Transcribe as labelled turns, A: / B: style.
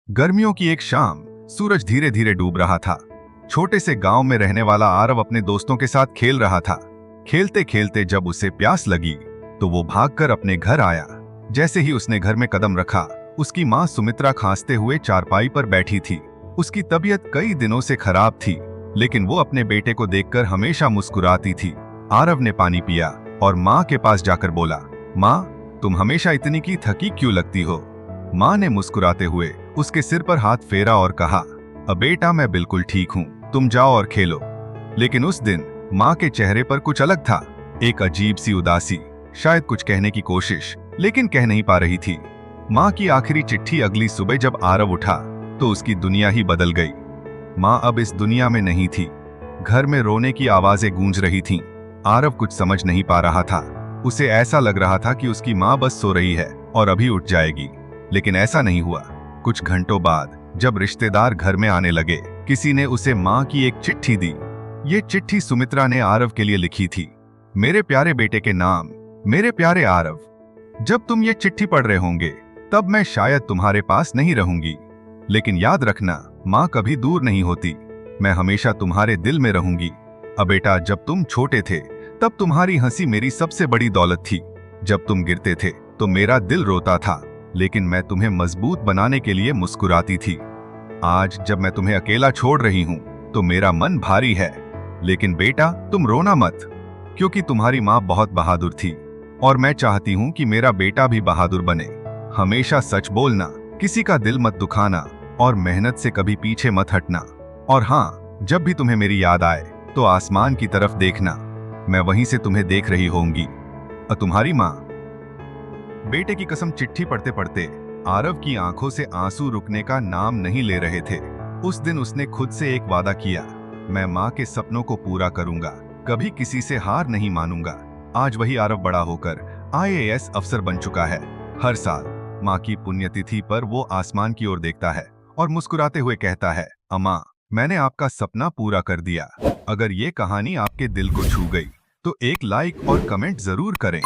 A: गर्मियों की एक शाम, सूरज धीरे धीरे डूब रहा था। छोटे से गांव में रहने वाला आरव अपने दोस्तों के साथ खेल रहा था। खेलते खेलते जब उसे प्यास लगी तो वो भागकर अपने घर आया। जैसे ही उसने घर में कदम रखा, उसकी माँ सुमित्रा खांसते हुए चारपाई पर बैठी थी। उसकी तबीयत कई दिनों से खराब थी, लेकिन वो अपने बेटे को देखकर हमेशा मुस्कुराती थी। आरव ने पानी पिया और माँ के पास जाकर बोला, माँ, तुम हमेशा इतनी की थकी क्यों लगती हो? माँ ने मुस्कुराते हुए उसके सिर पर हाथ फेरा और कहा, अब बेटा, मैं बिल्कुल ठीक हूँ, तुम जाओ और खेलो। लेकिन उस दिन माँ के चेहरे पर कुछ अलग था, एक अजीब सी उदासी, शायद कुछ कहने की कोशिश, लेकिन कह नहीं पा रही थी। माँ की आखिरी चिट्ठी अगली सुबह जब आरव उठा तो उसकी दुनिया ही बदल गई। माँ अब इस दुनिया में नहीं थी। घर में रोने की आवाजें गूंज रही थीं। आरव कुछ समझ नहीं पा रहा था। उसे ऐसा लग रहा था कि उसकी माँ बस सो रही है और अभी उठ जाएगी, लेकिन ऐसा नहीं हुआ। कुछ घंटों बाद जब रिश्तेदार घर में आने लगे, किसी ने उसे माँ की एक चिट्ठी दी। ये चिट्ठी सुमित्रा ने आरव के लिए लिखी थी। मेरे प्यारे बेटे के नाम, मेरे प्यारे आरव, जब तुम ये चिट्ठी पढ़ रहे होंगे तब मैं शायद तुम्हारे पास नहीं रहूंगी, लेकिन याद रखना, माँ कभी दूर नहीं होती। मैं हमेशा तुम्हारे दिल में रहूंगी। अब बेटा, जब तुम छोटे थे तब तुम्हारी हंसी मेरी सबसे बड़ी दौलत थी। जब तुम गिरते थे तो मेरा दिल रोता था, लेकिन मैं तुम्हें मजबूत बनाने के लिए मुस्कुराती थी। आज जब मैं तुम्हें अकेला छोड़ रही हूँ तो मेरा मन भारी है, लेकिन बेटा, तुम रोना मत, क्योंकि तुम्हारी माँ बहुत बहादुर थी और मैं चाहती हूँ कि मेरा बेटा भी बहादुर बने। हमेशा सच बोलना, किसी का दिल मत दुखाना और मेहनत से कभी पीछे मत हटना। और हाँ, जब भी तुम्हें मेरी याद आए तो आसमान की तरफ देखना, मैं वहीं से तुम्हें देख रही होंगी। तुम्हारी माँ। बेटे की कसम। चिट्ठी पढ़ते पढ़ते आरव की आंखों से आंसू रुकने का नाम नहीं ले रहे थे। उस दिन उसने खुद से एक वादा किया, मैं माँ के सपनों को पूरा करूंगा, कभी किसी से हार नहीं मानूंगा। आज वही आरव बड़ा होकर IAS अफसर बन चुका है। हर साल माँ की पुण्यतिथि पर वो आसमान की ओर देखता है और मुस्कुराते हुए कहता है, अम्मा, मैंने आपका सपना पूरा कर दिया। अगर ये कहानी आपके दिल को छू गई तो एक लाइक और कमेंट जरूर करें।